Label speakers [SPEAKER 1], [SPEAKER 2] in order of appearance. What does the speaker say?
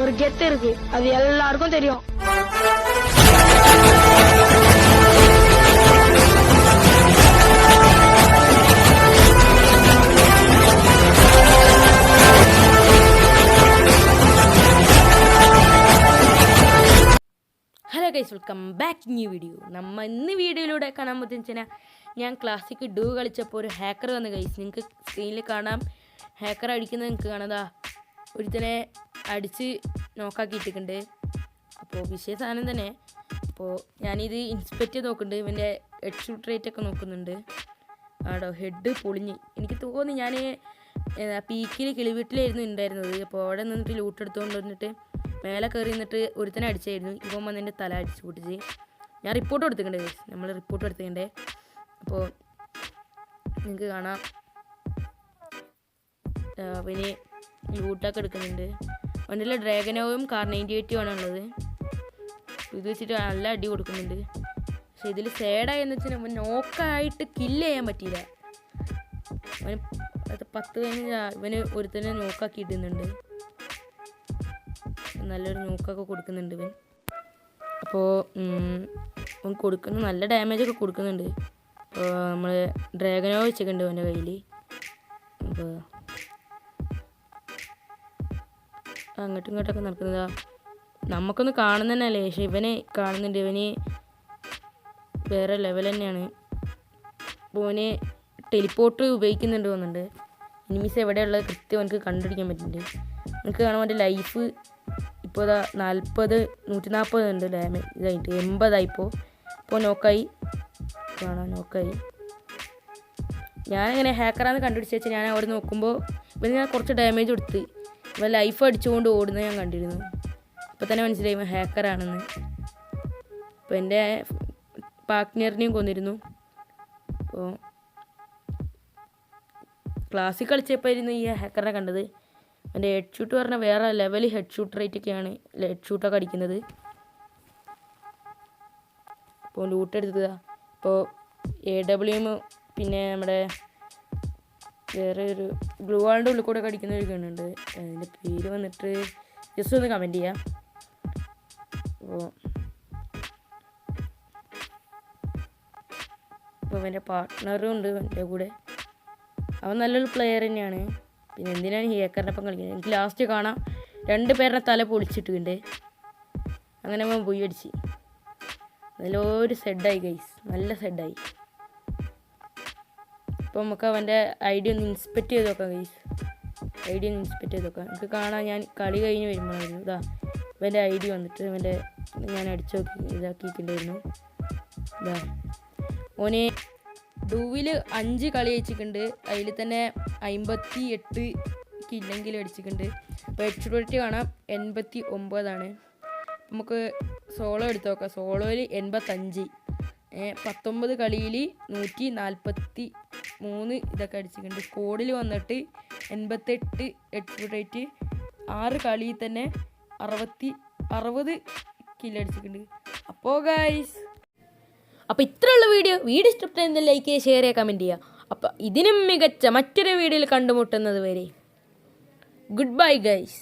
[SPEAKER 1] ஒரு கெத்து இருக்கு, அது எல்லாருக்கும் தெரியும்.
[SPEAKER 2] Hello guys, welcome back new video. ഇന്ന് വീഡിയോയിലൂടെ കാണാൻ പറ്റുന്ന ഞാൻ ക്ലാസിക് ഡൂ കളിച്ചപ്പോൾ ഒരു ഹാക്കർ വന്ന് ഗൈസ്. നിങ്ങൾക്ക് സ്ക്രീനിൽ കാണാം, ഹാക്കർ അടിക്കുന്നത് നിങ്ങൾക്ക് കാണാതാ. ഒരുത്തനെ അടിച്ച് നോക്കാക്കിയിട്ടുണ്ട്. അപ്പോൾ വിഷയ സാധനം തന്നെ. അപ്പോൾ ഞാനിത് ഇൻസ്പെക്ട് ചെയ്ത് നോക്കുന്നുണ്ട്. ഇവൻ്റെ ഹെഡ് ഷൂട്ട് റേറ്റ് ഒക്കെ നോക്കുന്നുണ്ട്. ആടോ ഹെഡ് പൊളിഞ്ഞ്. എനിക്ക് തോന്നി ഞാൻ പീക്കിൽ കിളിവീട്ടിലായിരുന്നു ഉണ്ടായിരുന്നത്. അപ്പോൾ അവിടെ നിന്നിട്ട് ലൂട്ട് എടുത്തുകൊണ്ട് വന്നിട്ട് മേലെ കയറി നിന്നിട്ട് ഒരുത്തനെ അടിച്ചായിരുന്നു. ഇപ്പം വന്ന് എൻ്റെ തല അടിച്ചു പൊട്ടിച്ച്. ഞാൻ റിപ്പോർട്ട് കൊടുത്തിട്ടുണ്ടേ, നമ്മൾ റിപ്പോർട്ട് എടുത്തിട്ടുണ്ടേ. അപ്പോൾ നിങ്ങൾക്ക് കാണാം അവന് ലൂട്ടൊക്കെ എടുക്കുന്നുണ്ട്. അവൻ്റെ ഡ്രാഗനോവും കാർ 98 ആണ് ഉള്ളത്. ഇത് വെച്ചിട്ട് നല്ല അടി കൊടുക്കുന്നുണ്ട്. പക്ഷെ ഇതിൽ സേഡായെന്ന് വെച്ചാൽ അവൻ നോക്കായിട്ട് കില്ല് ചെയ്യാൻ പറ്റിയില്ല. അവന് 10 കഴിഞ്ഞ് ഇവന് ഒരുത്തനെ നോക്കാക്കി ഇടുന്നുണ്ട്. നല്ലൊരു നോക്കൊക്കെ കൊടുക്കുന്നുണ്ട് ഇവൻ. അപ്പോൾ അവൻ കൊടുക്കുന്ന നല്ല ഡാമേജൊക്കെ കൊടുക്കുന്നുണ്ട്. അപ്പോൾ നമ്മൾ ഡ്രാഗനോ വെച്ചിട്ടുണ്ട് അവൻ്റെ കയ്യിൽ. അപ്പോൾ അങ്ങോട്ടും ഇങ്ങോട്ടൊക്കെ നടക്കുന്നതാ. നമുക്കൊന്ന് കാണുന്നതന്നെയല്ലേ, പക്ഷെ ഇവനെ കാണുന്നുണ്ട്. ഇവന് വേറെ ലെവൽ തന്നെയാണ്. അപ്പോൾ അവന് ടെലിപ്പോർട്ട് ഉപയോഗിക്കുന്നുണ്ട് തോന്നുന്നുണ്ട്. എനിമീസ് എവിടെയുള്ളത് കൃത്യം എനിക്ക് കണ്ടുപിടിക്കാൻ പറ്റുന്നുണ്ട്. നമുക്ക് കാണാൻ അവൻ്റെ ലൈഫ് ഇപ്പോൾ ഇതാ 140 ഉണ്ട് ഡാമേജ് ഇതായിട്ട് 80 ഇപ്പോൾ. ഇപ്പോൾ നോക്കായി കാണാൻ നോക്കായി. ഞാനിങ്ങനെ ഹാക്കറാന്ന് കണ്ടുപിടിച്ച് വെച്ചാൽ ഞാൻ അവിടെ നോക്കുമ്പോൾ ഇവന് ഞാൻ കുറച്ച് ഡാമേജ് കൊടുത്ത് ഇവൻ ലൈഫ് അടിച്ചുകൊണ്ട് ഓടുന്നത് ഞാൻ കണ്ടിരുന്നു. അപ്പോൾ തന്നെ മനസ്സിലായി ഇവൻ ഹാക്കറാണെന്ന്. അപ്പോൾ എൻ്റെ പാർട്ട്ണറിനെയും കൊന്നിരുന്നു. അപ്പോൾ ക്ലാസ്സിൽ കളിച്ചപ്പോഴായിരുന്നു ഈ ഹാക്കറിനെ കണ്ടത്. എൻ്റെ ഹെഡ് ഷൂട്ട് പറഞ്ഞാൽ വേറെ ലെവൽ ഹെഡ് ഷൂട്ട് റേറ്റൊക്കെയാണ് ഹെഡ് ഷൂട്ടൊക്കെ അടിക്കുന്നത്. ഇപ്പോൾ ലൂട്ട് എടുത്തതാ. ഇപ്പോൾ AWM പിന്നെ നമ്മുടെ വേറെ ഒരു ഗ്ലൂ വാളിൻ്റെ ഉള്ളിൽ കൂടെ അടിക്കുന്ന ഒരു ഗണ്ണുണ്ട്. അതിൻ്റെ പേര് വന്നിട്ട് ജസ്റ്റ് ഒന്ന് കമൻറ്റ് ചെയ്യാം. അപ്പോൾ എൻ്റെ പാർട്ട്ണറും ഉണ്ട് എൻ്റെ കൂടെ. അവൻ നല്ലൊരു പ്ലെയർ തന്നെയാണ്. പിന്നെ എന്തിനാണ് ഈ ഹാക്കറിൻ്റെ ഒപ്പം കളിക്കുന്നത്? എനിക്ക് ലാസ്റ്റ് കാണാം 2 പേരുടെ തല പൊളിച്ചിട്ടുണ്ട്. അങ്ങനെ അവൻ പോയി അടിച്ച് നല്ലൊരു സെഡായി ഗൈസ്, നല്ല സെഡായി. അപ്പോൾ നമുക്ക് അവൻ്റെ ഐഡി ഒന്ന് ഇൻസ്പെക്ട് ചെയ്ത് നോക്കാം ഗൈസ്. ഐഡി ഒന്ന് ഇൻസ്പെക്ട് ചെയ്ത് നോക്കാം. എനിക്ക് കാണാം ഞാൻ കളി കഴിഞ്ഞ് വരുമ്പോഴായിരുന്നു ഇതാ ഇവൻ്റെ ഐഡി വന്നിട്ട് ഇവൻ്റെ ഞാൻ അടിച്ചു നോക്കി ഇതാക്കിയിട്ടുണ്ടായിരുന്നു. ഇതാ ഓന് ഡൂവിൽ 5 കളി അയച്ചിട്ടുണ്ട്. അതിൽ തന്നെ 58 കില്ലെങ്കിലും അടിച്ചിട്ടുണ്ട്. അപ്പോൾ ഹെഡ് ഷൂട്ട് റേറ്റ് കാണാം 89 നമുക്ക് സോളോ എടുത്ത് നോക്കാം. സോളോയിൽ 85, 19 കളിയിൽ 143 ഇതൊക്കെ അടിച്ചിട്ടുണ്ട്. സ്കോഡിൽ വന്നിട്ട് 88 ഹെഡ് ഷൂട്ട് റേറ്റ്. 6 കളിയിൽ തന്നെ 60 കില്ലടിച്ചിട്ടുണ്ട്. അപ്പോൾ ഗൈസ്, അപ്പോൾ ഇത്രയുള്ള വീഡിയോ ഇഷ്ടപ്പെട്ടെങ്കിൽ ലൈക്ക് ചെയ്യുക, ഷെയർ ചെയ്യുക, കമൻറ്റ് ചെയ്യുക. അപ്പോൾ ഇതിനും മികച്ച മറ്റൊരു വീഡിയോയിൽ കണ്ടുമുട്ടുന്നത് വരെ ഗുഡ് ബൈ ഗൈസ്.